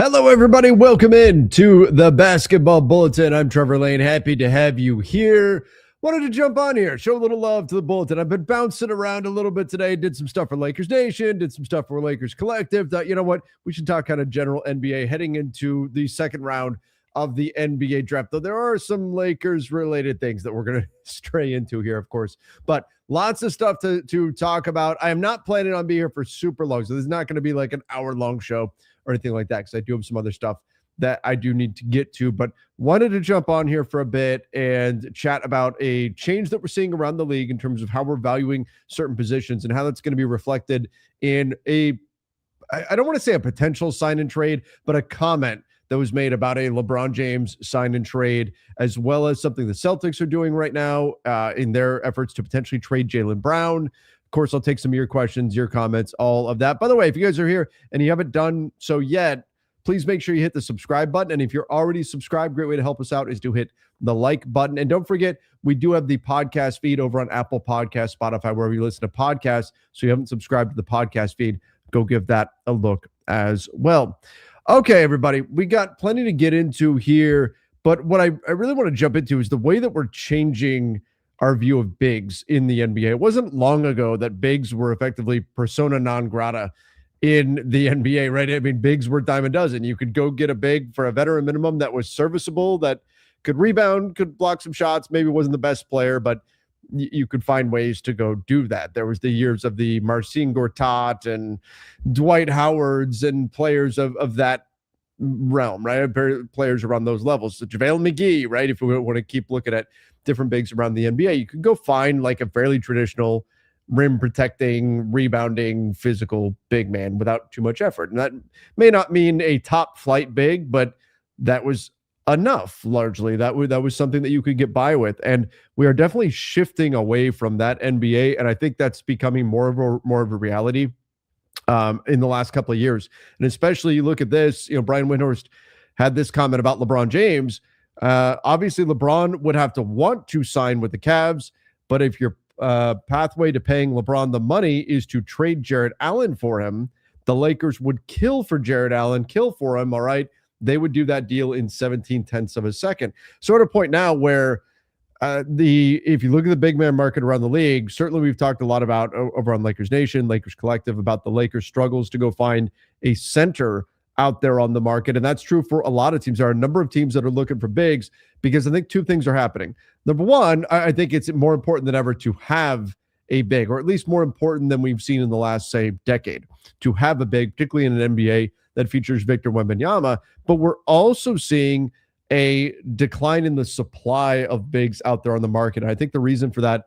Hello, everybody. Welcome in to the Basketball Bulletin. I'm Trevor Lane. Happy to have you here. Wanted to jump on here, show a little love to the Bulletin. I've been bouncing around a little bit today. Did some stuff for Lakers Nation, did some stuff for Lakers Collective. Thought, you know what? We should talk kind of general NBA heading into the second round of the NBA draft. Though there are some Lakers-related things that we're going to stray into here, of course. But lots of stuff to talk about. I am not planning on being here for super long, so this is not going to be like an hour-long show or anything like that, because I do have some other stuff that I do need to get to, but wanted to jump on here for a bit and chat about a change that we're seeing around the league in terms of how we're valuing certain positions and how that's going to be reflected in I don't want to say a potential sign and trade, but a comment that was made about a LeBron James sign and trade, as well as something the Celtics are doing right now in their efforts to potentially trade Jaylen Brown. Of course, I'll take some of your questions, your comments, all of that. By the way, if you guys are here and you haven't done so yet, please make sure you hit the subscribe button. And if you're already subscribed, great way to help us out is to hit the like button. And don't forget, we do have the podcast feed over on Apple Podcasts, Spotify, wherever you listen to podcasts. So you haven't subscribed to the podcast feed, go give that a look as well. Okay, everybody, we got plenty to get into here. But what I really want to jump into is the way that we're changing our view of bigs in the NBA. It wasn't long ago that bigs were effectively persona non grata in the NBA, right? I mean, bigs were dime a dozen. You could go get a big for a veteran minimum that was serviceable, that could rebound, could block some shots, maybe wasn't the best player, but you could find ways to go do that. There was the years of the Marcin Gortat and Dwight Howards and players of that realm, right? Players around those levels. So JaVale McGee, right? If we want to keep looking at different bigs around the NBA, you could go find like a fairly traditional rim protecting, rebounding, physical big man without too much effort. And that may not mean a top flight big, but that was enough largely. That was something that you could get by with. And we are definitely shifting away from that NBA. And I think that's becoming more of a reality in the last couple of years. And especially you look at this, Brian Windhorst had this comment about LeBron James. Obviously, LeBron would have to want to sign with the Cavs, but if your pathway to paying LeBron the money is to trade Jarrett Allen for him, the Lakers would kill for Jarrett Allen, kill for him, all right? They would do that deal in 17/10 of a second. So at a point now where if you look at the big man market around the league, certainly we've talked a lot about over on Lakers Nation, Lakers Collective, about the Lakers' struggles to go find a center out there on the market. And that's true for a lot of teams. There are a number of teams that are looking for bigs because I think two things are happening. Number one, I think it's more important than ever to have a big, or at least more important than we've seen in the last, say, decade, to have a big, particularly in an NBA that features Victor Wembanyama. But we're also seeing a decline in the supply of bigs out there on the market. And I think the reason for that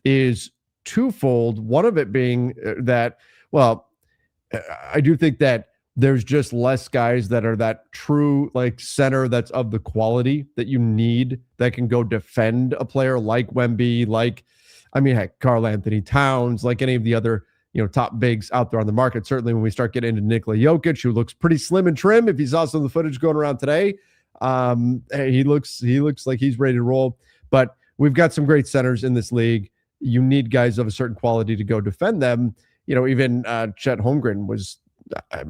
is twofold. One of it being that, well, I do think that there's just less guys that are that true like center that's of the quality that you need, that can go defend a player like Wemby, heck, Karl Anthony Towns, like any of the other top bigs out there on the market. Certainly when we start getting into Nikola Jokic, who looks pretty slim and trim. If you saw some of the footage going around today, he looks like he's ready to roll. But we've got some great centers in this league. You need guys of a certain quality to go defend them. Even Chet Holmgren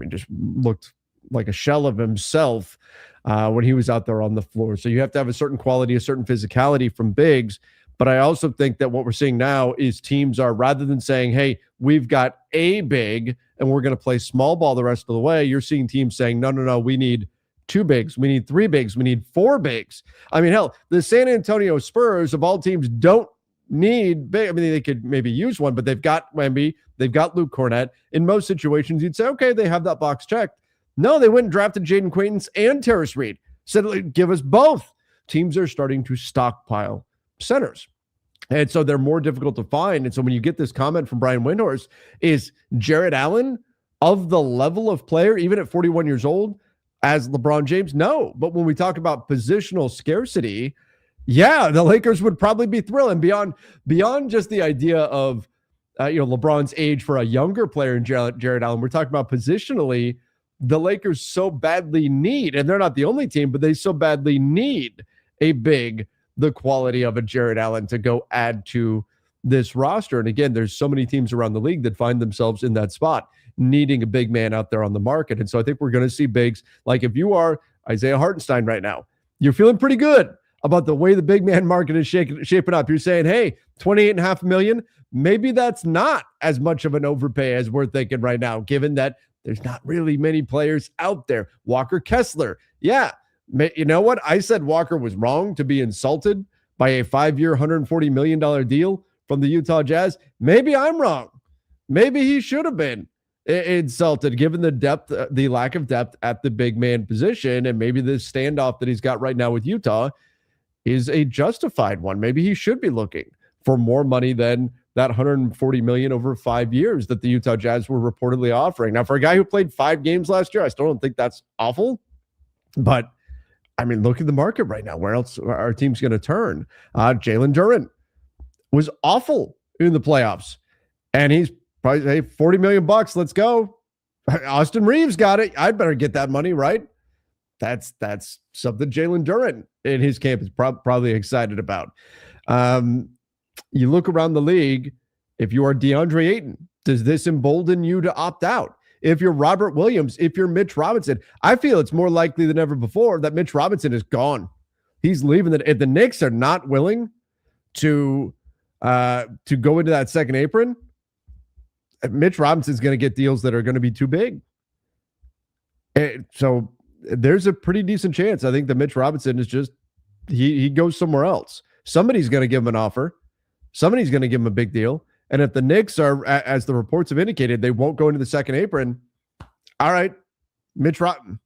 just looked like a shell of himself when he was out there on the floor. So you have to have a certain quality, a certain physicality from bigs. But I also think that what we're seeing now is teams are, rather than saying, hey, we've got a big and we're going to play small ball the rest of the way, you're seeing teams saying, no, we need two bigs, we need three bigs, we need four bigs. I mean, hell, the San Antonio Spurs of all teams don't need big. I mean, they could maybe use one, but they've got Wemby, they've got Luke Cornett. In most situations, you'd say, okay, they have that box checked. No, they went and drafted Jaden Quaintance and Terrace Reed. Said, give us both. Teams are starting to stockpile centers. And so they're more difficult to find. And so when you get this comment from Brian Windhorst, is Jarrett Allen of the level of player, even at 41 years old, as LeBron James? No. But when we talk about positional scarcity, yeah, the Lakers would probably be thrilled. And beyond just the idea of LeBron's age for a younger player in Jarrett Allen, we're talking about positionally, the Lakers so badly need, and they're not the only team, but they so badly need a big, the quality of a Jarrett Allen to go add to this roster. And again, there's so many teams around the league that find themselves in that spot. needing a big man out there on the market. And so I think we're going to see bigs. Like if you are Isaiah Hartenstein right now, you're feeling pretty good about the way the big man market is shaping up. You're saying, hey, $28.5 million, maybe that's not as much of an overpay as we're thinking right now, given that there's not really many players out there. Walker Kessler. Yeah. You know what? I said Walker was wrong to be insulted by a 5-year, $140 million deal from the Utah Jazz. Maybe I'm wrong. Maybe he should have been insulted given the depth, the lack of depth at the big man position. And maybe this standoff that he's got right now with Utah is a justified one. Maybe he should be looking for more money than that $140 million over 5 years that the Utah Jazz were reportedly offering. Now, for a guy who played 5 games last year, I still don't think that's awful. But, I mean, look at the market right now. Where else are our team's going to turn? Jalen Duren was awful in the playoffs. And he's probably, hey, $40 million, let's go. Austin Reeves got it. I'd better get that money, right? That's something Jalen Duren in his camp is probably excited about. You look around the league, if you are DeAndre Ayton, does this embolden you to opt out? If you're Robert Williams, if you're Mitch Robinson, I feel it's more likely than ever before that Mitch Robinson is gone. He's leaving. If the Knicks are not willing to go into that second apron, Mitch Robinson's going to get deals that are going to be too big. And so there's a pretty decent chance. I think that Mitch Robinson is just, he goes somewhere else. Somebody's going to give him an offer. Somebody's going to give him a big deal. And if the Knicks are, as the reports have indicated, they won't go into the second apron. All right, Mitch Robinson,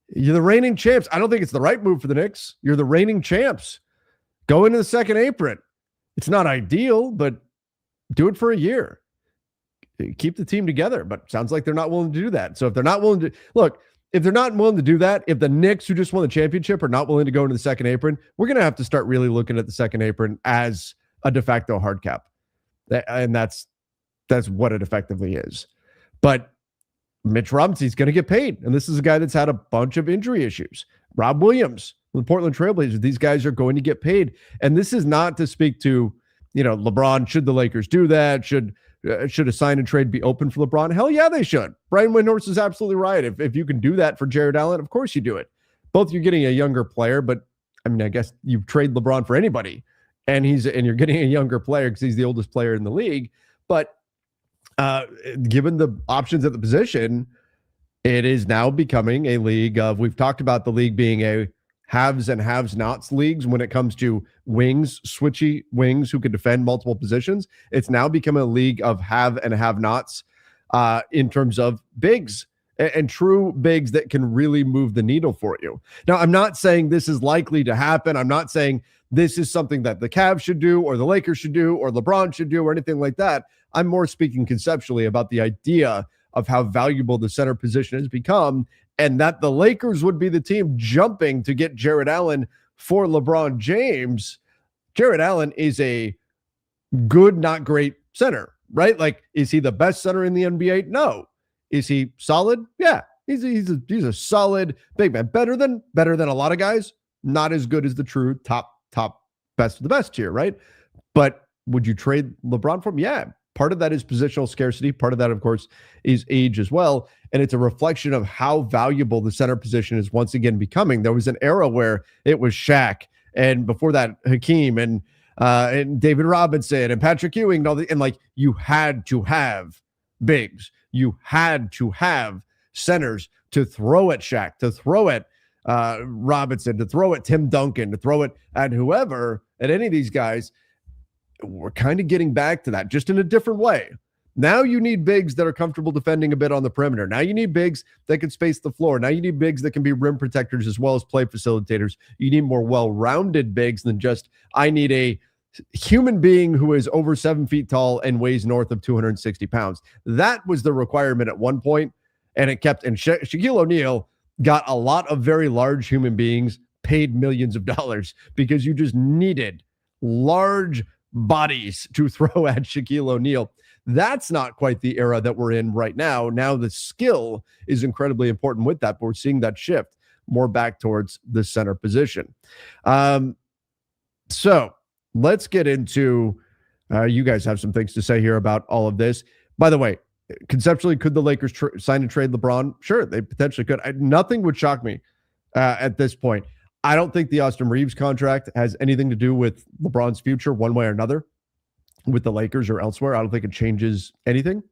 you're the reigning champs. I don't think it's the right move for the Knicks. You're the reigning champs. Go into the second apron. It's not ideal, but do it for a year. Keep the team together, but sounds like they're not willing to do that. So if they're not willing to look, if they're not willing to do that, if the Knicks who just won the championship are not willing to go into the second apron, we're going to have to start really looking at the second apron as a de facto hard cap. And that's what it effectively is. But Mitch Robinson's going to get paid. And this is a guy that's had a bunch of injury issues. Rob Williams, the Portland Trailblazers, these guys are going to get paid. And this is not to speak to, LeBron, should the Lakers do that? Should a sign and trade be open for LeBron? Hell yeah, they should. Brian Windhorst is absolutely right. If you can do that for Jared Allen, of course you do it. Both you're getting a younger player, but I mean, I guess you trade LeBron for anybody, and you're getting a younger player because he's the oldest player in the league. But given the options at the position, it is now becoming a league of, we've talked about the league being a haves and have-nots leagues when it comes to wings, switchy wings who can defend multiple positions. It's now become a league of have and have-nots in terms of bigs and true bigs that can really move the needle for you. Now, I'm not saying this is likely to happen. I'm not saying this is something that the Cavs should do or the Lakers should do or LeBron should do or anything like that. I'm more speaking conceptually about the idea of how valuable the center position has become, and that the Lakers would be the team jumping to get Jared Allen for LeBron James. Jared Allen is a good, not great center, right? Like, is he the best center in the NBA? No. Is he solid? Yeah. He's a solid big man. Better than a lot of guys. Not as good as the true top best of the best here, right? But would you trade LeBron for him? Yeah. Part of that is positional scarcity. Part of that, of course, is age as well. And it's a reflection of how valuable the center position is once again becoming. There was an era where it was Shaq, and before that, Hakeem and David Robinson and Patrick Ewing, and like, you had to have bigs. You had to have centers to throw at Shaq, to throw at Robinson, to throw at Tim Duncan, to throw it at whoever, at any of these guys. We're kind of getting back to that, just in a different way. Now you need bigs that are comfortable defending a bit on the perimeter. Now you need bigs that can space the floor. Now you need bigs that can be rim protectors as well as play facilitators. You need more well-rounded bigs than just, I need a human being who is over 7 feet tall and weighs north of 260 pounds. That was the requirement at one point, and it kept, and Shaquille O'Neal got a lot of very large human beings paid millions of dollars because you just needed large bodies to throw at Shaquille O'Neal. That's not quite the era that we're in right now. Now the skill is incredibly important with that, but we're seeing that shift more back towards the center position. So let's get into, you guys have some things to say here about all of this. By the way, Conceptually, could the Lakers sign and trade LeBron? Sure, they potentially could. Nothing would shock me at this point. I don't think the Austin Reeves contract has anything to do with LeBron's future one way or another with the Lakers or elsewhere. I don't think it changes anything.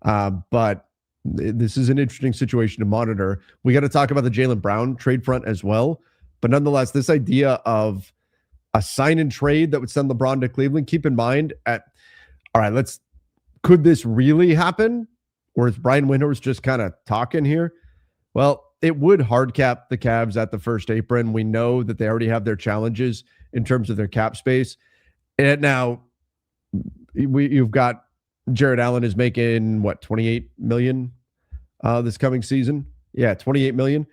But this is an interesting situation to monitor. We got to talk about the Jaylen Brown trade front as well. But nonetheless, this idea of a sign and trade that would send LeBron to Cleveland, keep in mind could this really happen? Or is Brian Windhorst just kind of talking here? Well, it would hard cap the Cavs at the first apron. We know that they already have their challenges in terms of their cap space. And now you've got Jared Allen is making what, 28 million this coming season? Yeah, 28 million.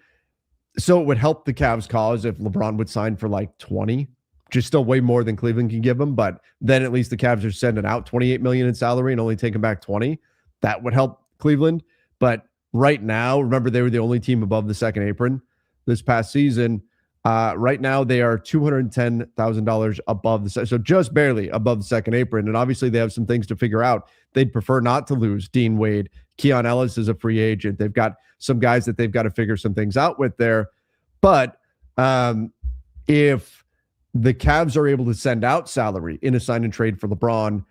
So it would help the Cavs cause if LeBron would sign for like 20, which is still way more than Cleveland can give him. But then at least the Cavs are sending out 28 million in salary and only taking back 20. That would help Cleveland. But right now, remember, they were the only team above the second apron this past season. Right now, they are $210,000 above so just barely above the second apron. And obviously, they have some things to figure out. They'd prefer not to lose Dean Wade. Keon Ellis is a free agent. They've got some guys that they've got to figure some things out with there. But if the Cavs are able to send out salary in a sign and trade for LeBron,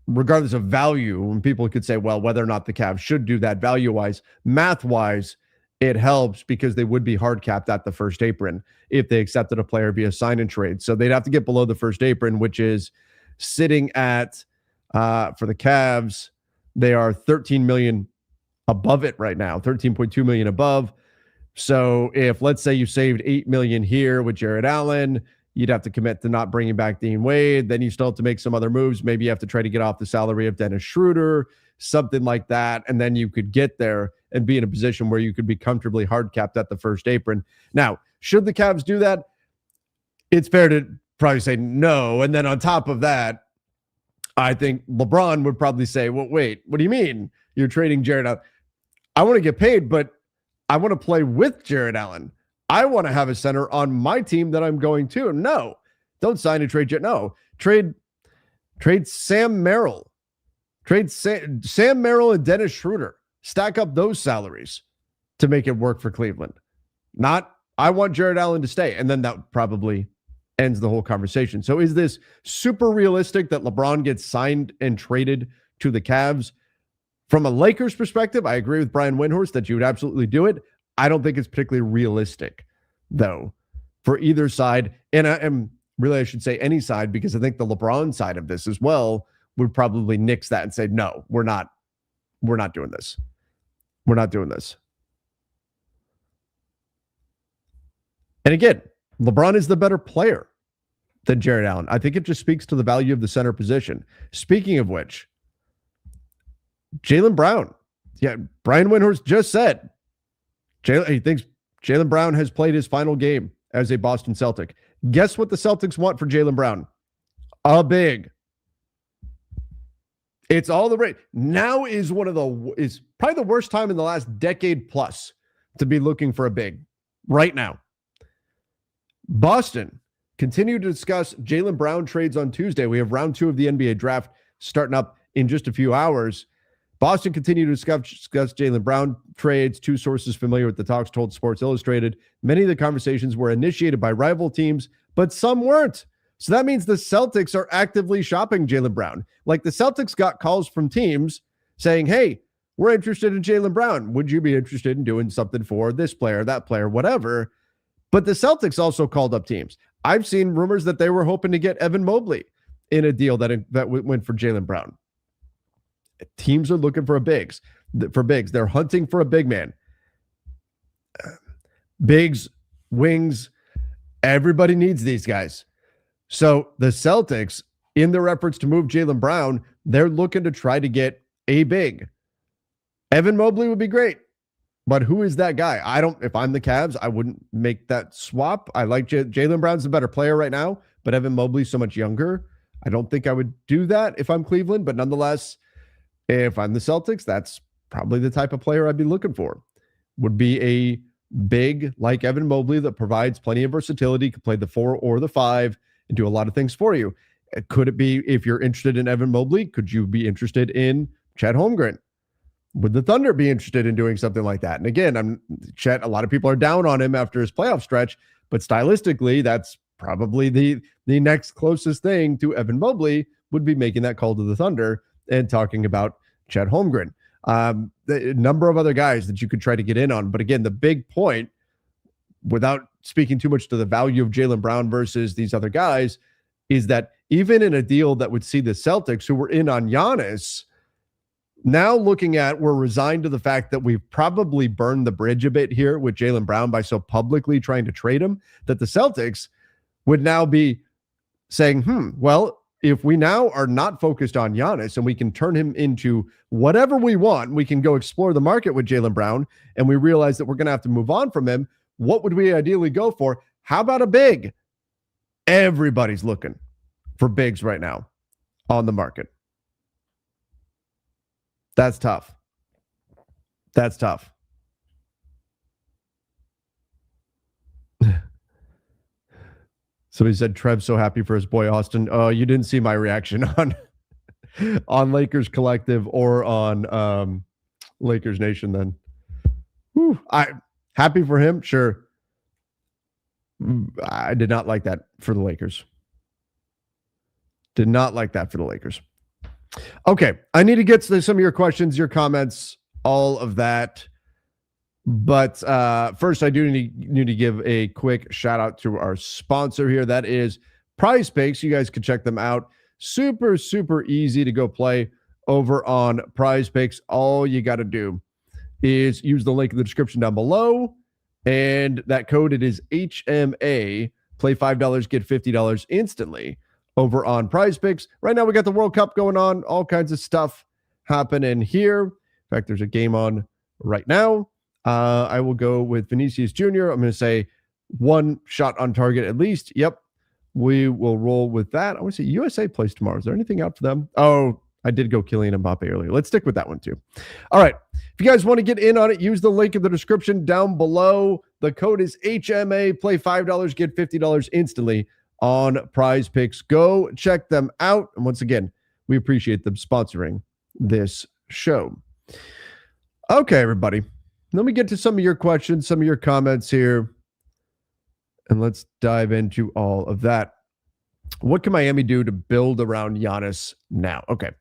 regardless of value, and people could say, well, whether or not the Cavs should do that value-wise, math-wise, it helps because they would be hard capped at the first apron if they accepted a player via sign and trade. So they'd have to get below the first apron, which is sitting at, for the Cavs, they are 13 million above it right now, 13.2 million above. So if, let's say, you saved 8 million here with Jared Allen, you'd have to commit to not bringing back Dean Wade. Then you still have to make some other moves. Maybe you have to try to get off the salary of Dennis Schroeder, something like that. And then you could get there and be in a position where you could be comfortably hard capped at the first apron. Now, should the Cavs do that? It's fair to probably say no. And then on top of that, I think LeBron would probably say, well, wait, what do you mean you're trading Jared Allen? I want to get paid, but I want to play with Jared Allen. I want to have a center on my team that I'm going to. No, don't sign and trade. No, trade Sam Merrill. Trade Sam Merrill and Dennis Schroeder. Stack up those salaries to make it work for Cleveland. Not, I want Jared Allen to stay. And then that probably ends the whole conversation. So is this super realistic that LeBron gets signed and traded to the Cavs? From a Lakers perspective, I agree with Brian Windhorst that you would absolutely do it. I don't think it's particularly realistic, though, for either side. And I should say any side, because I think the LeBron side of this as well would probably nix that and say, no, we're not doing this. We're not doing this. And again, LeBron is the better player than Jared Allen. I think it just speaks to the value of the center position. Speaking of which, Jaylen Brown. Yeah, Brian Windhorst just said he thinks Jaylen Brown has played his final game as a Boston Celtic. Guess what the Celtics want for Jaylen Brown? A big. It's all the rate. Now is is probably the worst time in the last decade plus to be looking for a big. Right now. Boston continue to discuss Jaylen Brown trades on Tuesday. We have round 2 of the NBA draft starting up in just a few hours. Boston continued to discuss Jaylen Brown trades. 2 sources familiar with the talks told Sports Illustrated. Many of the conversations were initiated by rival teams, but some weren't. So that means the Celtics are actively shopping Jaylen Brown. Like, the Celtics got calls from teams saying, hey, we're interested in Jaylen Brown. Would you be interested in doing something for this player, that player, whatever? But the Celtics also called up teams. I've seen rumors that they were hoping to get Evan Mobley in a deal that went for Jaylen Brown. Teams are looking for bigs. They're hunting for a big man. Bigs, wings, everybody needs these guys. So the Celtics, in their efforts to move Jaylen Brown, they're looking to try to get a big. Evan Mobley would be great, but who is that guy? If I'm the Cavs, I wouldn't make that swap. I like Jaylen Brown's a better player right now, but Evan Mobley's so much younger. I don't think I would do that if I'm Cleveland, but nonetheless, if I'm the Celtics, that's probably the type of player I'd be looking for. Would be a big like Evan Mobley that provides plenty of versatility, could play the 4 or the 5 and do a lot of things for you. Could it be, if you're interested in Evan Mobley, could you be interested in Chet Holmgren? Would the Thunder be interested in doing something like that? And again, Chet, a lot of people are down on him after his playoff stretch, but stylistically, that's probably the next closest thing to Evan Mobley would be making that call to the Thunder and talking about Chet Holmgren. The number of other guys that you could try to get in on. But again, the big point, without speaking too much to the value of Jaylen Brown versus these other guys, is that even in a deal that would see the Celtics, who were in on Giannis, now looking at, we're resigned to the fact that we've probably burned the bridge a bit here with Jaylen Brown by so publicly trying to trade him, that the Celtics would now be saying, well, if we now are not focused on Giannis and we can turn him into whatever we want, we can go explore the market with Jaylen Brown, and we realize that we're going to have to move on from him, what would we ideally go for? How about a big? Everybody's looking for bigs right now on the market. That's tough. That's tough. Somebody said Trev's so happy for his boy Austin. Oh, you didn't see my reaction on Lakers Collective or on Lakers Nation then. Whew. I happy for him, sure. I did not like that for the Lakers. Did not like that for the Lakers. Okay, I need to get to some of your questions, your comments, all of that. But first, I do need to give a quick shout out to our sponsor here. That is Prize Picks. You guys can check them out. Super, super easy to go play over on Prize Picks. All you got to do is use the link in the description down below. And that code, it is HMA. Play $5, get $50 instantly over on Prize Picks. Right now, we got the World Cup going on. All kinds of stuff happening here. In fact, there's a game on right now. I will go with Vinicius Jr. I'm going to say one shot on target at least. Yep. We will roll with that. I want to see USA plays tomorrow. Is there anything out for them? Oh, I did go Kylian Mbappe earlier. Let's stick with that one too. All right. If you guys want to get in on it, use the link in the description down below. The code is HMA. Play $5, get $50 instantly on Prize Picks. Go check them out. And once again, we appreciate them sponsoring this show. Okay, everybody. Let me get to some of your questions, some of your comments here, and let's dive into all of that. What can Miami do to build around Giannis now? Okay,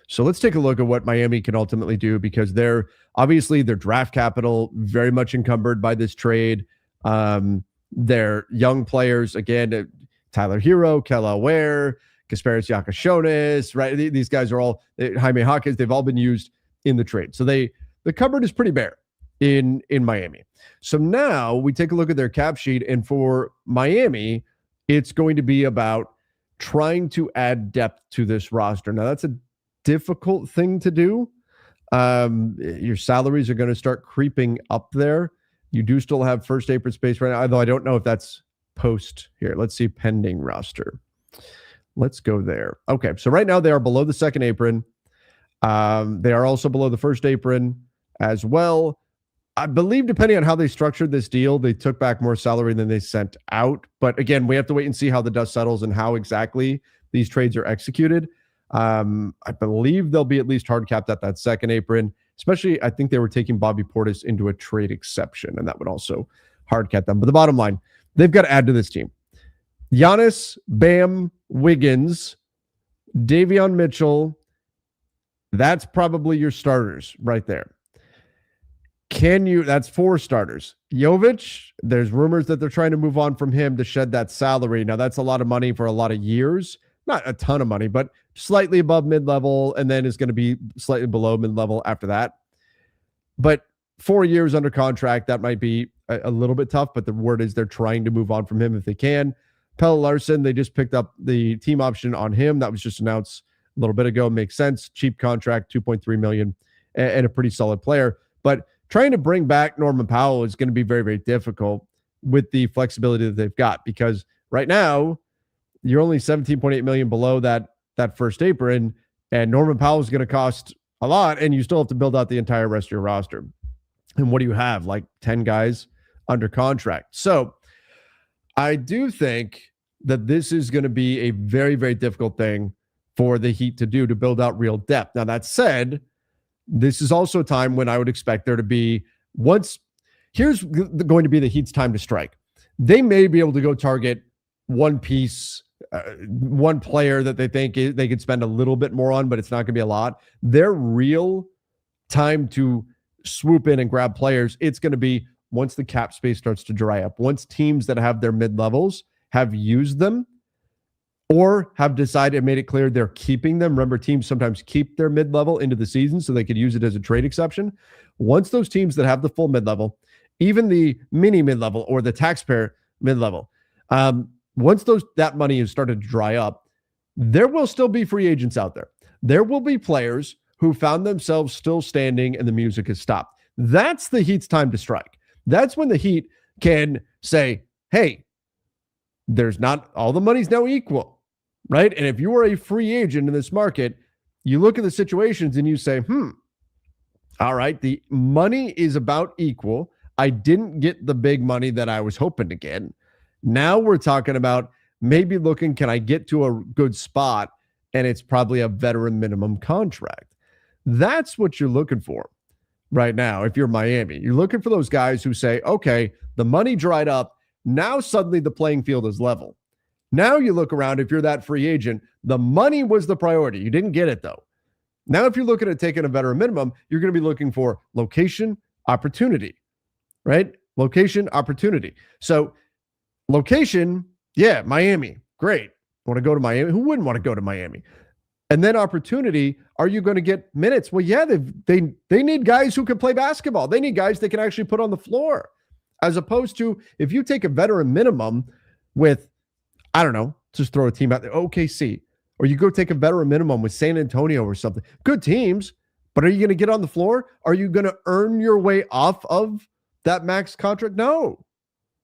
so let's take a look at what Miami can ultimately do, because they're obviously their draft capital very much encumbered by this trade. Their young players, again, Tyler Hero, Kela Ware, Kasparis Yakashonis, right? These guys are all, Jaime Hawkins, they've all been used in the trade. So the cupboard is pretty bare in Miami. So now we take a look at their cap sheet, and for Miami, it's going to be about trying to add depth to this roster. Now, that's a difficult thing to do. Your salaries are going to start creeping up there. You do still have first apron space right now, although I don't know if that's post here. Let's see pending roster. Let's go there. Okay, so right now they are below the second apron. They are also below the first apron as well. I believe, depending on how they structured this deal, they took back more salary than they sent out. But again, we have to wait and see how the dust settles and how exactly these trades are executed. I believe they'll be at least hard capped at that second apron, especially I think they were taking Bobby Portis into a trade exception, and that would also hard cap them. But the bottom line, they've got to add to this team. Giannis, Bam, Wiggins, Davion Mitchell, that's probably your starters right there. That's 4 starters. Jovic, there's rumors that they're trying to move on from him to shed that salary. Now, that's a lot of money for a lot of years. Not a ton of money, but slightly above mid-level, and then is going to be slightly below mid-level after that. But 4 years under contract, that might be a little bit tough, but the word is they're trying to move on from him if they can. Pelle Larsson, they just picked up the team option on him. That was just announced a little bit ago. Makes sense. Cheap contract, $2.3 million, and a pretty solid player. But trying to bring back Norman Powell is going to be very, very difficult with the flexibility that they've got, because right now you're only $17.8 million below that first apron, and Norman Powell is going to cost a lot, and you still have to build out the entire rest of your roster. And what do you have? Like 10 guys under contract. So I do think that this is going to be a very, very difficult thing for the Heat to do to build out real depth. Now, that said, this is also a time when I would expect there to be here's going to be the Heat's time to strike. They may be able to go target one piece, one player that they think they could spend a little bit more on, but it's not going to be a lot. Their real time to swoop in and grab players, it's going to be once the cap space starts to dry up, once teams that have their mid-levels have used them or have decided and made it clear they're keeping them. Remember, teams sometimes keep their mid-level into the season so they could use it as a trade exception. Once those teams that have the full mid-level, even the mini mid-level or the taxpayer mid-level, once that money has started to dry up, there will still be free agents out there. There will be players who found themselves still standing and the music has stopped. That's the Heat's time to strike. That's when the Heat can say, hey, there's not all the money's now equal, right? And if you are a free agent in this market, you look at the situations and you say, all right, the money is about equal. I didn't get the big money that I was hoping to get. Now we're talking about maybe looking, can I get to a good spot? And it's probably a veteran minimum contract. That's what you're looking for right now. If you're Miami, you're looking for those guys who say, okay, the money dried up. Now suddenly the playing field is level. Now you look around, if you're that free agent, the money was the priority. You didn't get it though. Now, if you're looking at taking a veteran minimum, you're going to be looking for location, opportunity, right? Location, opportunity. So location, yeah, Miami, great. Want to go to Miami? Who wouldn't want to go to Miami? And then opportunity, are you going to get minutes? Well, yeah, they need guys who can play basketball. They need guys they can actually put on the floor. As opposed to if you take a veteran minimum with, I don't know, just throw a team out there, OKC, or you go take a veteran minimum with San Antonio or something. Good teams, but are you going to get on the floor? Are you going to earn your way off of that max contract? No,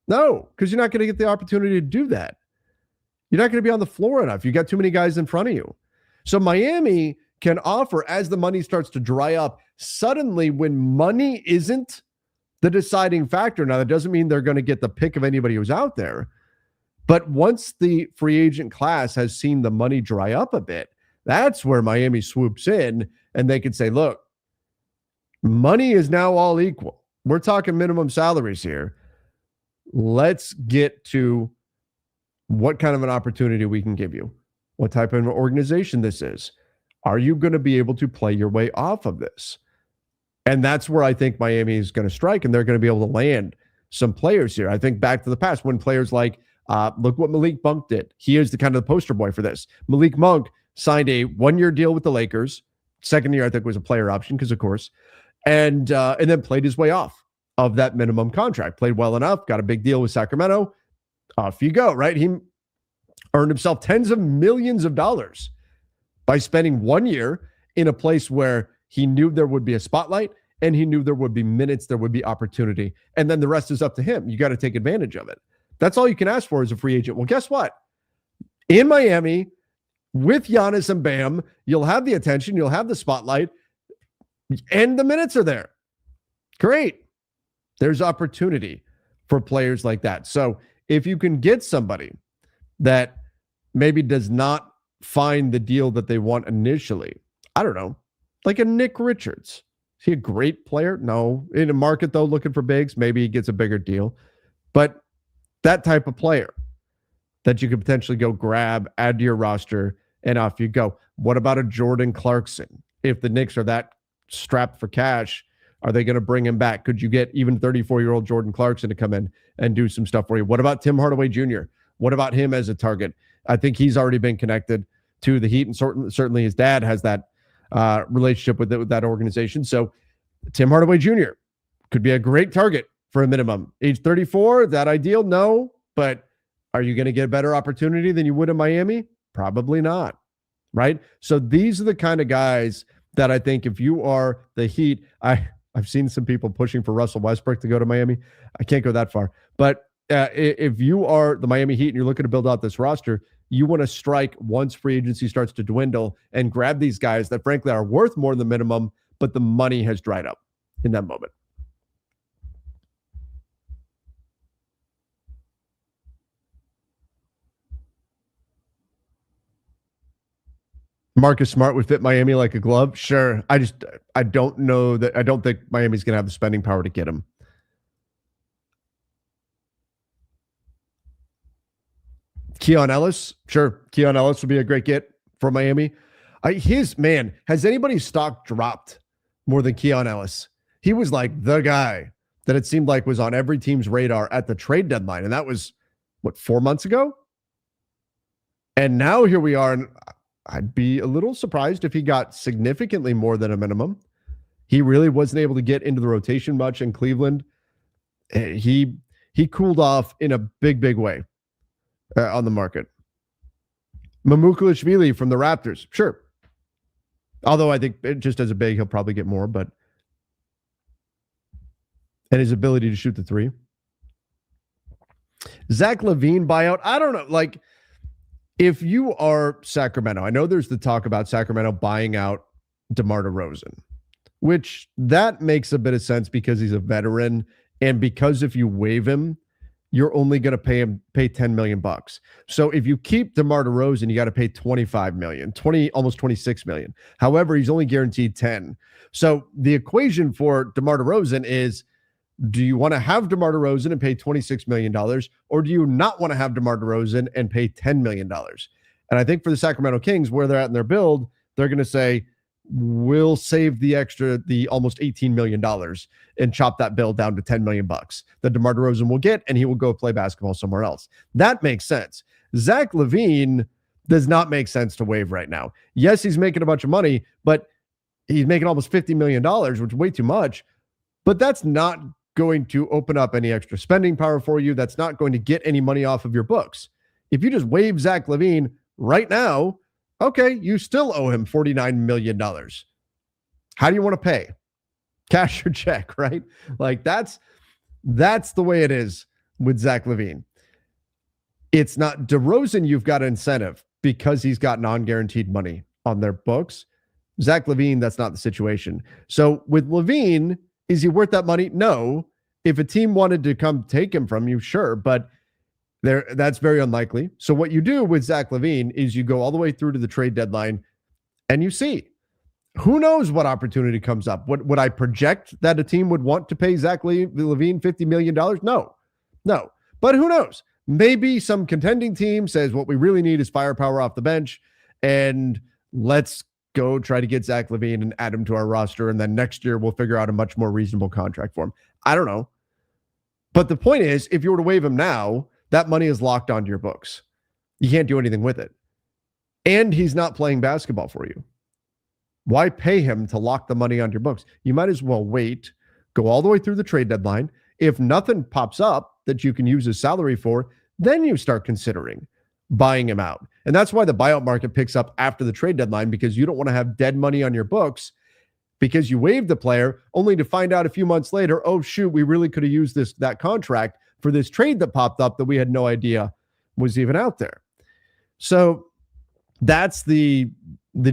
because you're not going to get the opportunity to do that. You're not going to be on the floor enough. You got too many guys in front of you. So Miami can offer, as the money starts to dry up, suddenly when money isn't the deciding factor. Now, that doesn't mean they're going to get the pick of anybody who's out there. But once the free agent class has seen the money dry up a bit, that's where Miami swoops in and they can say, look, money is now all equal. We're talking minimum salaries here. Let's get to what kind of an opportunity we can give you, what type of organization this is. Are you going to be able to play your way off of this? And that's where I think Miami is going to strike, and they're going to be able to land some players here. I think back to the past when players like, look what Malik Monk did. He is the kind of the poster boy for this. Malik Monk signed a one-year deal with the Lakers. Second year, I think, was a player option because, of course, and then played his way off of that minimum contract. Played well enough, got a big deal with Sacramento. Off you go, right? He earned himself tens of millions of dollars by spending 1 year in a place where he knew there would be a spotlight and he knew there would be minutes, there would be opportunity. And then the rest is up to him. You got to take advantage of it. That's all you can ask for as a free agent. Well, guess what? In Miami, with Giannis and Bam, you'll have the attention, you'll have the spotlight, and the minutes are there. Great. There's opportunity for players like that. So if you can get somebody that maybe does not find the deal that they want initially, I don't know, like a Nick Richards. Is he a great player? No. In a market, though, looking for bigs, maybe he gets a bigger deal. But that type of player that you could potentially go grab, add to your roster, and off you go. What about a Jordan Clarkson? If the Knicks are that strapped for cash, are they going to bring him back? Could you get even 34-year-old Jordan Clarkson to come in and do some stuff for you? What about Tim Hardaway Jr.? What about him as a target? I think he's already been connected to the Heat, and certainly his dad has that relationship with that organization. So Tim Hardaway Jr. could be a great target for a minimum. Age 34, is that ideal? No. But are you going to get a better opportunity than you would in Miami? Probably not. Right? So these are the kind of guys that I think if you are the Heat, I've seen some people pushing for Russell Westbrook to go to Miami. I can't go that far. But if you are the Miami Heat and you're looking to build out this roster, you want to strike once free agency starts to dwindle and grab these guys that frankly are worth more than the minimum, but the money has dried up in that moment. Marcus Smart would fit Miami like a glove. Sure. I don't know that. I don't think Miami's going to have the spending power to get him. Keon Ellis. Sure. Keon Ellis would be a great get for Miami. Has anybody's stock dropped more than Keon Ellis? He was like the guy that it seemed like was on every team's radar at the trade deadline. And that was, 4 months ago? And now here we are, and I'd be a little surprised if he got significantly more than a minimum. He really wasn't able to get into the rotation much in Cleveland. He cooled off in a big way on the market. Mamukelashvili from the Raptors, sure. Although I think just as a big, he'll probably get more, but and his ability to shoot the three. Zach LaVine buyout, I don't know. Like, if you are Sacramento, I know there's the talk about Sacramento buying out DeMar DeRozan, which that makes a bit of sense because he's a veteran, and because if you waive him, you're only going to pay $10 million. So if you keep DeMar DeRozan, you got to pay $25 million, almost $26 million. However, he's only guaranteed 10. So the equation for DeMar DeRozan is, do you want to have DeMar DeRozan and pay $26 million, or do you not want to have DeMar DeRozan and pay $10 million? And I think for the Sacramento Kings, where they're at in their build, they're going to say, we'll save the almost $18 million and chop that bill down to $10 million that DeMar DeRozan will get, and he will go play basketball somewhere else. That makes sense. Zach LaVine does not make sense to waive right now. Yes, he's making a bunch of money, but he's making almost $50 million, which is way too much. But that's not going to open up any extra spending power for you. That's not going to get any money off of your books. If you just waive Zach LaVine right now, okay, you still owe him $49 million. How do you want to pay? Cash or check, right? Like that's the way it is with Zach LaVine. It's not DeRozan. You've got incentive because he's got non-guaranteed money on their books. Zach LaVine, that's not the situation. So with LaVine, is he worth that money? No. If a team wanted to come take him from you, sure, but that's very unlikely. So what you do with Zach LaVine is you go all the way through to the trade deadline and you see. Who knows what opportunity comes up? Would I project that a team would want to pay Zach LaVine $50 million? No. But who knows? Maybe some contending team says what we really need is firepower off the bench, and let's go try to get Zach LaVine and add him to our roster, and then next year we'll figure out a much more reasonable contract for him. I don't know. But the point is, if you were to waive him now, that money is locked onto your books. You can't do anything with it. And he's not playing basketball for you. Why pay him to lock the money on your books? You might as well wait, go all the way through the trade deadline. If nothing pops up that you can use his salary for, then you start considering buying him out. And that's why the buyout market picks up after the trade deadline, because you don't want to have dead money on your books because you waived the player only to find out a few months later, oh shoot, we really could have used that contract for this trade that popped up that we had no idea was even out there. So that's the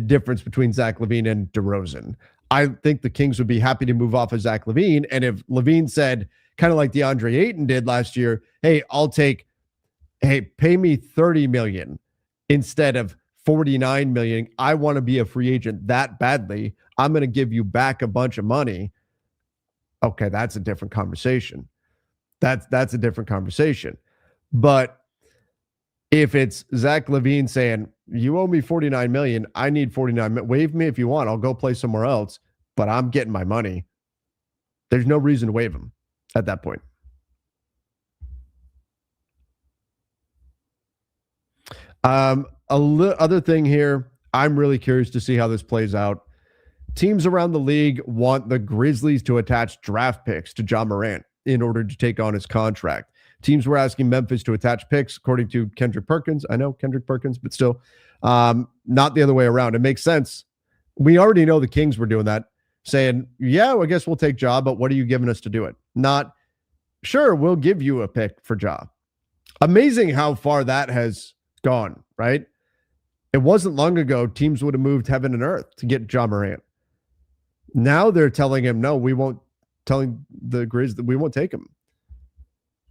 difference between Zach LaVine and DeRozan. I think the Kings would be happy to move off of Zach LaVine. And if LaVine said, kind of like DeAndre Ayton did last year, hey, pay me $30 million instead of $49 million. I want to be a free agent that badly. I'm going to give you back a bunch of money. Okay, that's a different conversation. That's a different conversation. But if it's Zach LaVine saying, you owe me $49 million, I need $49 million, waive me if you want, I'll go play somewhere else, but I'm getting my money, there's no reason to waive him at that point. Other thing here, I'm really curious to see how this plays out. Teams around the league want the Grizzlies to attach draft picks to Ja Morant in order to take on his contract. Teams were asking Memphis to attach picks, according to Kendrick Perkins. I know Kendrick Perkins, but still, not the other way around. It makes sense. We already know the Kings were doing that, saying, yeah, well, I guess we'll take Ja, but what are you giving us to do it? Not, sure, we'll give you a pick for Ja. Amazing how far that has gone, right? It wasn't long ago teams would have moved heaven and earth to get Ja Morant. Now they're telling him, no, we won't, telling the Grizz that we won't take him.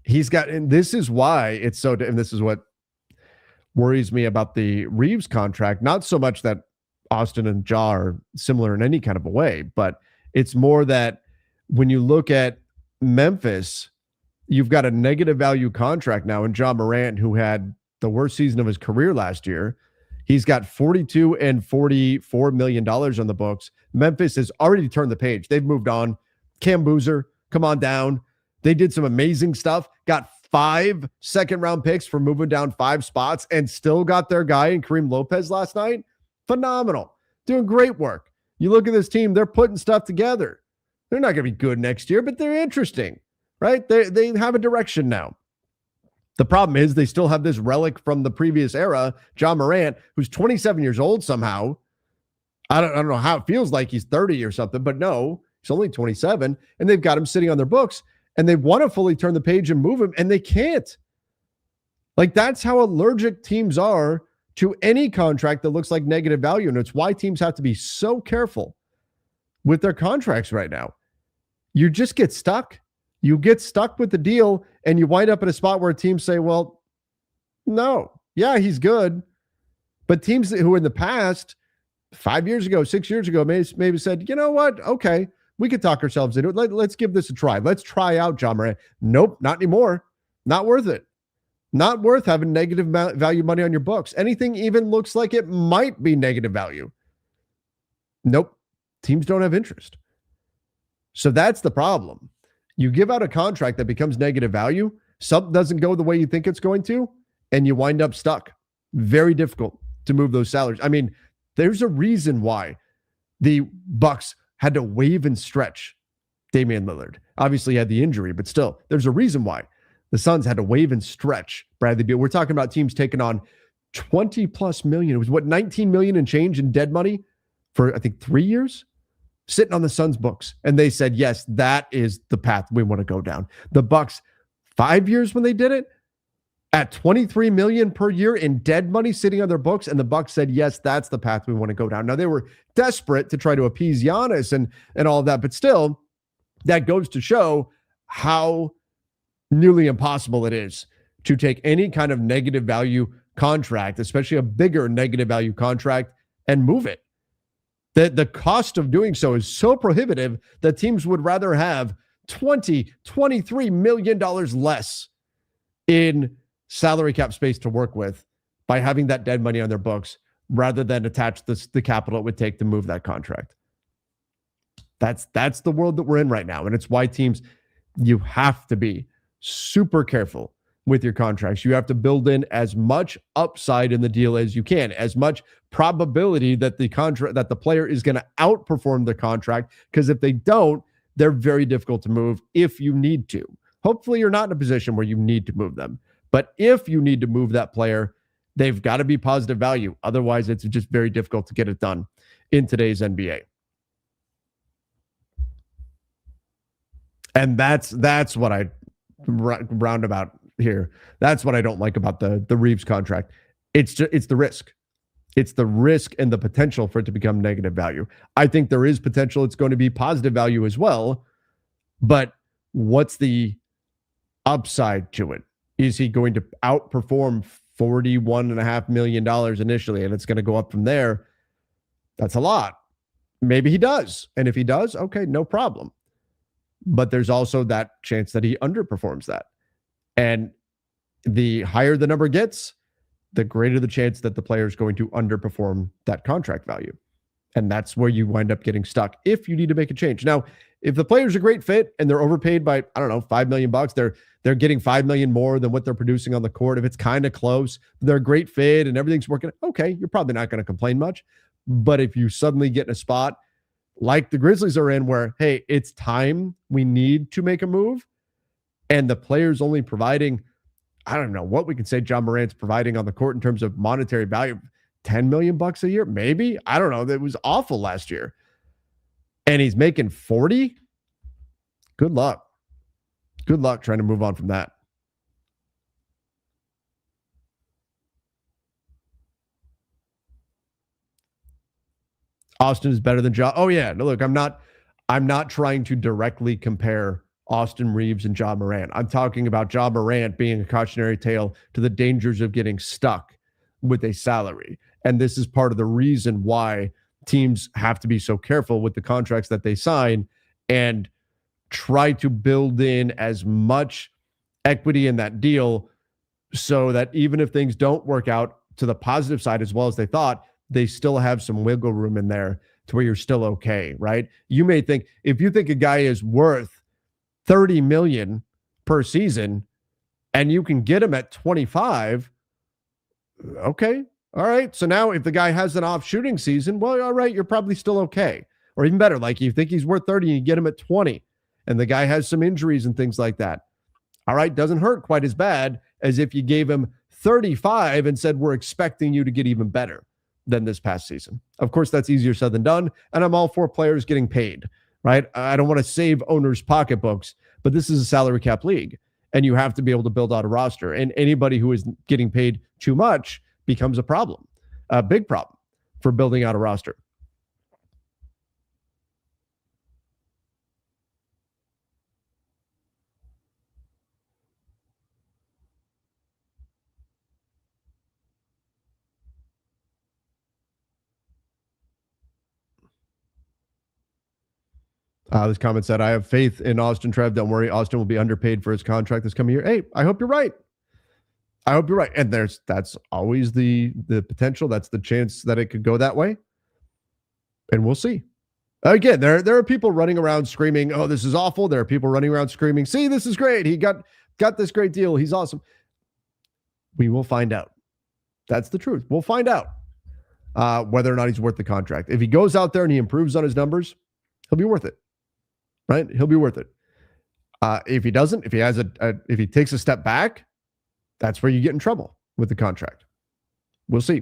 He's got, and this is why it's so, and this is what worries me about the Reeves contract. Not so much that Austin and Ja are similar in any kind of a way, but it's more that when you look at Memphis, you've got a negative value contract now in Ja Morant, who had the worst season of his career last year. He's got $42 and $44 million on the books. Memphis has already turned the page. They've moved on. Cam Boozer, come on down. They did some amazing stuff, got 5 second-round picks for moving down 5 spots and still got their guy in Kareem Lopez last night. Phenomenal. Doing great work. You look at this team, they're putting stuff together. They're not going to be good next year, but they're interesting, right? They have a direction now. The problem is they still have this relic from the previous era, Ja Morant, who's 27 years old somehow. I don't know how it feels like he's 30 or something, but no, he's only 27, and they've got him sitting on their books, and they want to fully turn the page and move him, and they can't. Like, that's how allergic teams are to any contract that looks like negative value, and it's why teams have to be so careful with their contracts right now. You just get stuck. You get stuck with the deal, and you wind up in a spot where teams say, well, no, yeah, he's good. But teams who in the past, 5 years ago, 6 years ago, maybe said, you know what? Okay, we could talk ourselves into it. Let's give this a try. Let's try out Ja Morant. Nope, not anymore. Not worth it. Not worth having negative value money on your books. Anything even looks like it might be negative value. Nope. Teams don't have interest. So that's the problem. You give out a contract that becomes negative value, something doesn't go the way you think it's going to, and you wind up stuck. Very difficult to move those salaries. I mean, there's a reason why the Bucks had to waive and stretch Damian Lillard. Obviously, he had the injury, but still, there's a reason why the Suns had to waive and stretch Bradley Beal. We're talking about teams taking on 20 plus million. It was what, 19 million and change in dead money for, I think, 3 years? Sitting on the Suns' books. And they said, yes, that is the path we want to go down. The Bucks, 5 years when they did it, at 23 million per year in dead money sitting on their books, and the Bucks said, yes, that's the path we want to go down. Now, they were desperate to try to appease Giannis and all of that, but still, that goes to show how nearly impossible it is to take any kind of negative value contract, especially a bigger negative value contract, and move it. The cost of doing so is so prohibitive that teams would rather have $23 million less in salary cap space to work with by having that dead money on their books rather than attach the capital it would take to move that contract. That's the world that we're in right now. And it's why teams, you have to be super careful with your contracts. You have to build in as much upside in the deal as you can, as much probability that the player is going to outperform the contract, because if they don't, they're very difficult to move if you need to. Hopefully you're not in a position where you need to move them. But if you need to move that player, they've got to be positive value. Otherwise, it's just very difficult to get it done in today's NBA. And that's what I roundabout here. That's what I don't like about the Reeves contract. It's the risk. It's the risk and the potential for it to become negative value. I think there is potential it's going to be positive value as well, but what's the upside to it? Is he going to outperform $41.5 million initially, and it's going to go up from there? That's a lot. Maybe he does. And if he does, okay, no problem. But there's also that chance that he underperforms that. And the higher the number gets, the greater the chance that the player is going to underperform that contract value. And that's where you wind up getting stuck if you need to make a change. Now, if the player's a great fit and they're overpaid by, I don't know, $5 million, they're getting $5 million more than what they're producing on the court. If it's kind of close, they're a great fit and everything's working, okay, you're probably not going to complain much. But if you suddenly get in a spot like the Grizzlies are in where, hey, it's time, we need to make a move, and the player's only providing, I don't know what we can say Ja Morant's providing on the court in terms of monetary value, $10 million a year, maybe. I don't know. That was awful last year. And he's making 40. Good luck. Good luck trying to move on from that. Austin is better than Ja. Oh yeah. No, look, I'm not trying to directly compare Austin Reeves and Ja Morant. I'm talking about Ja Morant being a cautionary tale to the dangers of getting stuck with a salary. And this is part of the reason why teams have to be so careful with the contracts that they sign and try to build in as much equity in that deal so that even if things don't work out to the positive side as well as they thought, they still have some wiggle room in there to where you're still okay, right? You may think, if you think a guy is worth $30 million per season and you can get him at 25, okay, all right. So now if the guy has an off shooting season, well, all right, you're probably still okay. Or even better, like you think he's worth 30 and you get him at 20 and the guy has some injuries and things like that. All right, doesn't hurt quite as bad as if you gave him 35 and said, we're expecting you to get even better than this past season. Of course, that's easier said than done. And I'm all for players getting paid, right? I don't want to save owners' pocketbooks, but this is a salary cap league and you have to be able to build out a roster. And anybody who is getting paid too much becomes a problem, a big problem for building out a roster. This comment said, I have faith in Austin, Trev. Don't worry. Austin will be underpaid for his contract this coming year. Hey, I hope you're right. I hope you're right. And that's always the potential. That's the chance that it could go that way. And we'll see. Again, there are people running around screaming, oh, this is awful. There are people running around screaming, see, this is great. He got this great deal. He's awesome. We will find out. That's the truth. We'll find out whether or not he's worth the contract. If he goes out there and he improves on his numbers, he'll be worth it. Right? He'll be worth it. If he doesn't, if he has if he takes a step back, that's where you get in trouble with the contract. We'll see.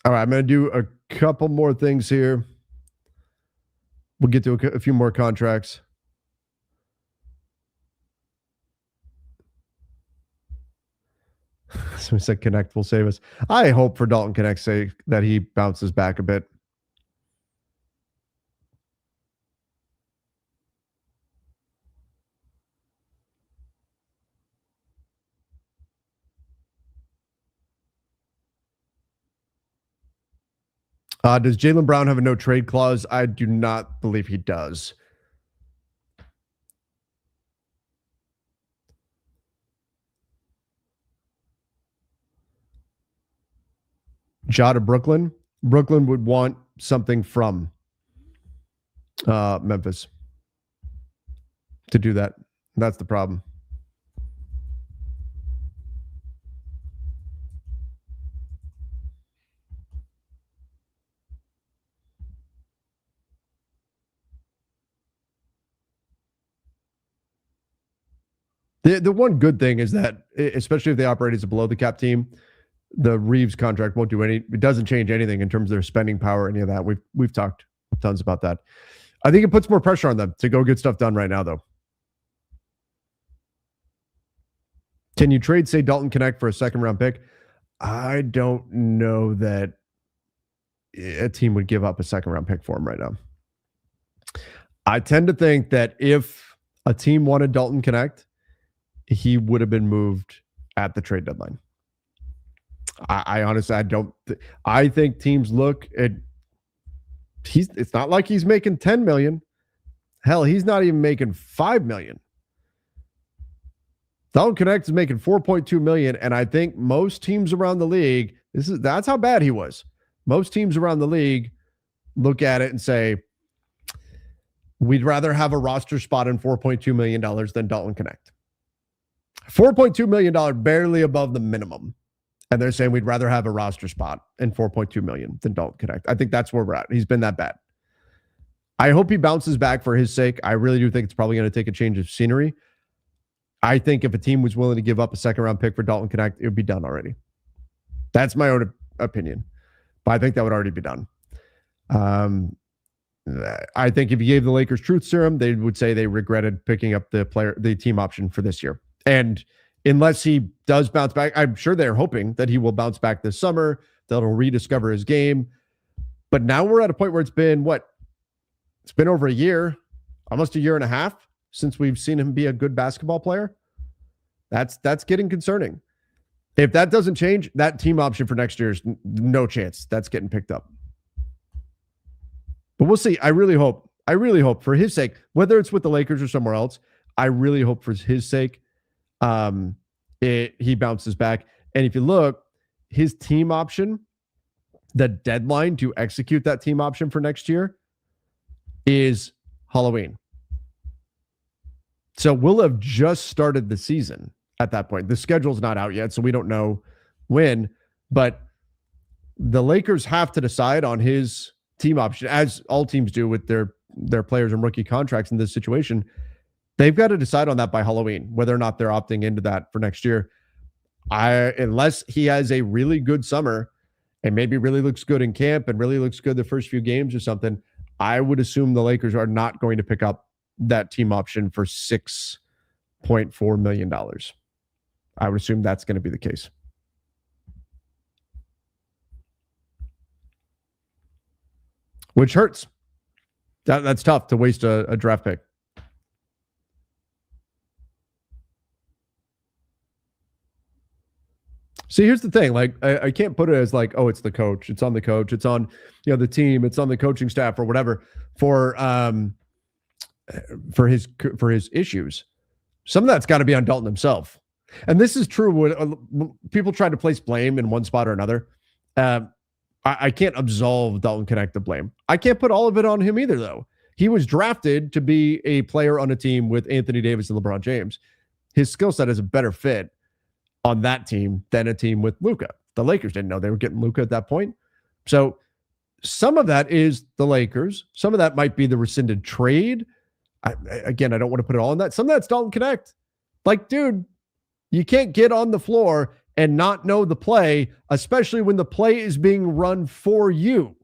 All right, I'm going to do a couple more things here. We'll get to a few more contracts. So we said Connect will save us. I hope for Dalton Connect's sake that he bounces back a bit. Does Jaylen Brown have a no trade clause? I do not believe he does. Ja to Brooklyn. Brooklyn would want something from Memphis to do that. That's the problem. The one good thing is that, especially if they operate as a below the cap team, the Reeves contract won't do it doesn't change anything in terms of their spending power, any of that. We've talked tons about that. I think it puts more pressure on them to go get stuff done right now, though. Can you trade, say, Dalton Connect for a second round pick? I don't know that a team would give up a second round pick for him right now. I tend to think that if a team wanted Dalton Connect, he would have been moved at the trade deadline. I honestly, I think teams look at, it's not like he's making 10 million. Hell, he's not even making 5 million. Dalton Connect is making 4.2 million. And I think most teams around the league, that's how bad he was. Most teams around the league look at it and say, we'd rather have a roster spot in $4.2 million than Dalton Connect. $4.2 million, barely above the minimum. And they're saying we'd rather have a roster spot in $4.2 million than Dalton Connect. I think that's where we're at. He's been that bad. I hope he bounces back for his sake. I really do think it's probably going to take a change of scenery. I think if a team was willing to give up a second round pick for Dalton Connect, it would be done already. That's my own opinion. But I think that would already be done. I think if you gave the Lakers truth serum, they would say they regretted picking up the team option for this year. And unless he does bounce back, I'm sure they're hoping that he will bounce back this summer, that he'll rediscover his game. But now we're at a point where it's been what? It's been over a year, almost a year and a half since we've seen him be a good basketball player. That's getting concerning. If that doesn't change, that team option for next year is no chance that's getting picked up. But we'll see. I really hope for his sake, whether it's with the Lakers or somewhere else, I really hope for his sake he bounces back. And if you look, his team option, the deadline to execute that team option for next year is Halloween. So we'll have just started the season at that point. The schedule's not out yet, so we don't know when, but the Lakers have to decide on his team option, as all teams do with their players and rookie contracts in this situation. They've got to decide on that by Halloween, whether or not they're opting into that for next year. Unless he has a really good summer and maybe really looks good in camp and really looks good the first few games or something, I would assume the Lakers are not going to pick up that team option for $6.4 million. I would assume that's going to be the case. Which hurts. That's tough to waste a draft pick. See, here's the thing. Like, I can't put it as like, oh, it's the coach. It's on the coach. It's on, the team. It's on the coaching staff or whatever for his issues. Some of that's got to be on Dalton himself. And this is true when people try to place blame in one spot or another. I can't absolve Dalton Knecht of blame. I can't put all of it on him either, though. He was drafted to be a player on a team with Anthony Davis and LeBron James. His skill set is a better fit on that team than a team with Luka. The Lakers didn't know they were getting Luka at that point. So some of that is the Lakers. Some of that might be the rescinded trade. I don't want to put it all on that. Some of that's Dalton Knecht. Like, dude, you can't get on the floor and not know the play, especially when the play is being run for you.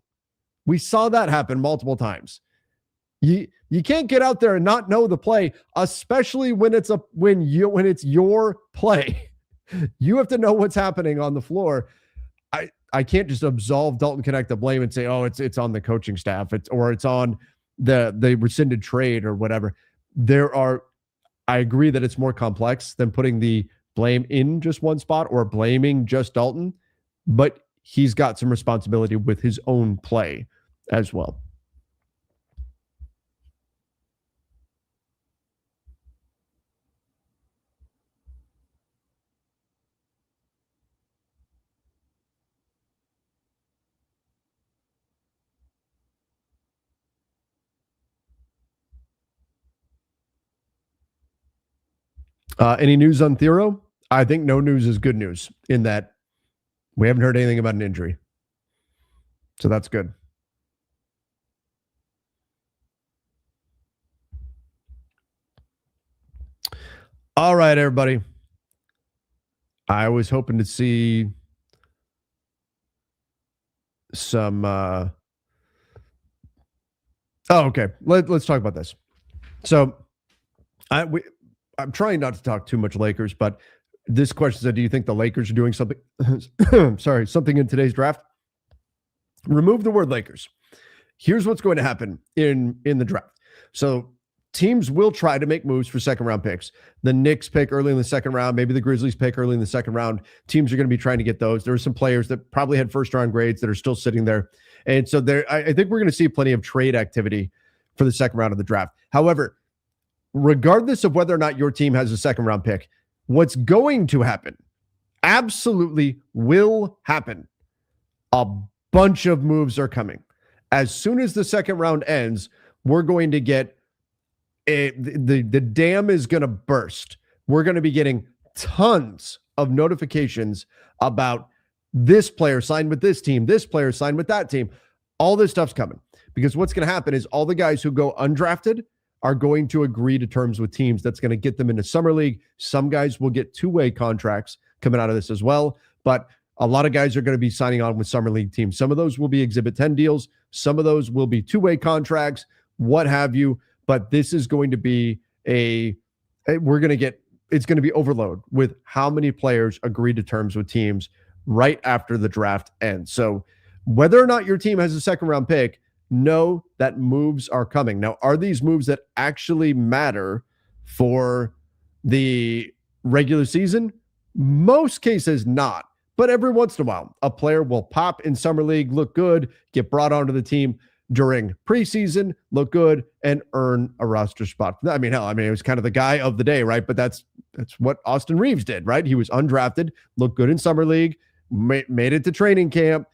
We saw that happen multiple times. You can't get out there and not know the play, especially when it's your play. You have to know what's happening on the floor. I can't just absolve Dalton Knecht the blame and say, oh, it's on the coaching staff, it's on the rescinded trade or whatever. I agree that it's more complex than putting the blame in just one spot or blaming just Dalton, but he's got some responsibility with his own play as well. Any news on Thero? I think no news is good news in that we haven't heard anything about an injury. So that's good. All right, everybody. I was hoping to see some okay. Let's talk about this. So I'm trying not to talk too much Lakers, but this question said, do you think the Lakers are doing something something in today's draft? Remove the word Lakers. Here's what's going to happen in the draft. So teams will try to make moves for second round picks. The Knicks pick early in the second round, maybe the Grizzlies pick early in the second round. Teams are going to be trying to get those. There are some players that probably had first round grades that are still sitting there. And so I think we're going to see plenty of trade activity for the second round of the draft. However, regardless of whether or not your team has a second round pick, what's going to happen, absolutely will happen. A bunch of moves are coming. As soon as the second round ends, we're going to get the dam is going to burst. We're going to be getting tons of notifications about this player signed with this team, this player signed with that team. All this stuff's coming because what's going to happen is all the guys who go undrafted are going to agree to terms with teams that's going to get them into summer league. Some guys will get two-way contracts coming out of this as well, but a lot of guys are going to be signing on with summer league teams. Some of those will be Exhibit 10 deals. Some of those will be two-way contracts, what have you. But this is going to be it's going to be overload with how many players agree to terms with teams right after the draft ends. So Whether or not your team has a second round pick, know that moves are coming. Now, are these moves that actually matter for the regular season? Most cases not. But every once in a while, a player will pop in summer league, look good, get brought onto the team during preseason, look good, and earn a roster spot. I mean, hell, it was kind of the guy of the day, right? But that's what Austin Reeves did, right? He was undrafted, looked good in summer league, made it to training camp.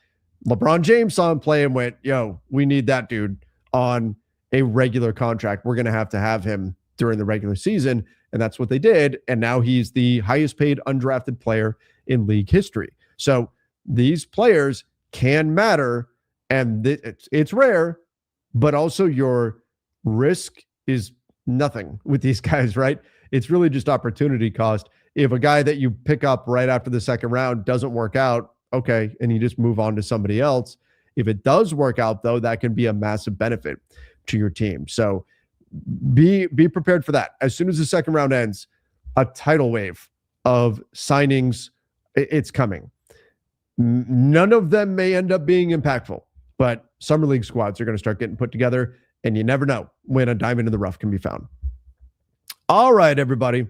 LeBron James saw him play and went, yo, we need that dude on a regular contract. We're going to have him during the regular season. And that's what they did. And now he's the highest paid undrafted player in league history. So these players can matter, and it's rare, but also your risk is nothing with these guys, right? It's really just opportunity cost. If a guy that you pick up right after the second round doesn't work out, okay, and you just move on to somebody else. If it does work out, though, that can be a massive benefit to your team. So be prepared for that. As soon as the second round ends, a tidal wave of signings, it's coming. None of them may end up being impactful, but summer league squads are going to start getting put together, and you never know when a diamond in the rough can be found. All right, everybody.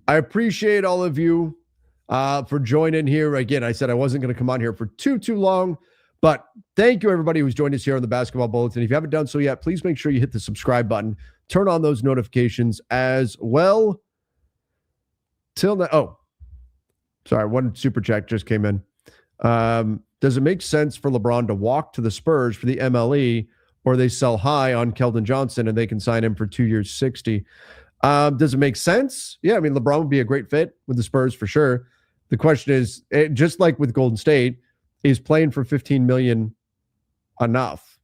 I appreciate all of you for joining here. Again, I said I wasn't going to come on here for too long, but thank you, everybody who's joined us here on the Basketball Bulletin. If you haven't done so yet, please make sure you hit the subscribe button. Turn on those notifications as well. Till now. Oh, sorry. One super chat just came in. Does it make sense for LeBron to walk to the Spurs for the MLE, or they sell high on Keldon Johnson and they can sign him for 2 years, 60? Does it make sense? Yeah, I mean, LeBron would be a great fit with the Spurs for sure. The question is, just like with Golden State, is playing for $15 million enough?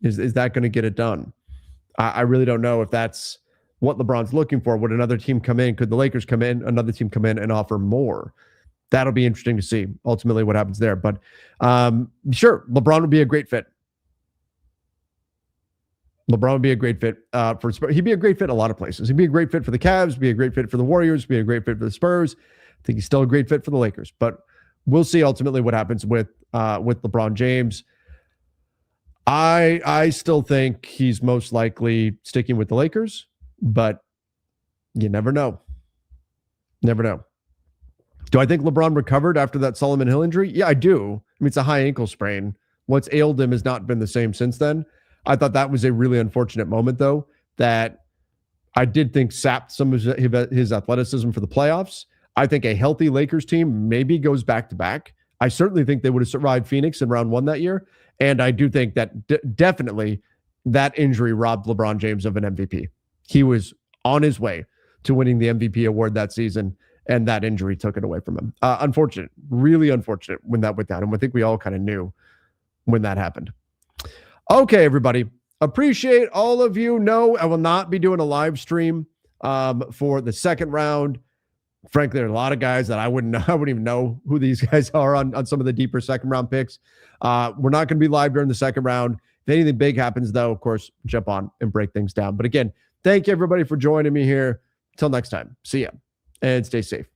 Is that going to get it done? I really don't know if that's what LeBron's looking for. Would another team come in? Could the Lakers come in, another team come in and offer more? That'll be interesting to see ultimately what happens there. But sure, LeBron would be a great fit. LeBron would be a great fit for Spurs. He'd be a great fit a lot of places. He'd be a great fit for the Cavs, be a great fit for the Warriors, be a great fit for the Spurs. I think he's still a great fit for the Lakers. But we'll see ultimately what happens with LeBron James. I still think he's most likely sticking with the Lakers, but you never know. Never know. Do I think LeBron recovered after that Solomon Hill injury? Yeah, I do. I mean, it's a high ankle sprain. What's ailed him has not been the same since then. I thought that was a really unfortunate moment, though, that I did think sapped some of his athleticism for the playoffs. I think a healthy Lakers team maybe goes back-to-back. I certainly think they would have survived Phoenix in round one that year. And I do think that definitely that injury robbed LeBron James of an MVP. He was on his way to winning the MVP award that season, and that injury took it away from him. Unfortunate, really unfortunate when that went down. And I think we all kind of knew when that happened. Okay, everybody. Appreciate all of you. No, I will not be doing a live stream for the second round. Frankly, there are a lot of guys that I wouldn't even know who these guys are on some of the deeper second round picks. We're not going to be live during the second round. If anything big happens, though, of course, jump on and break things down. But again, thank you, everybody, for joining me here. Till next time. See ya. And stay safe.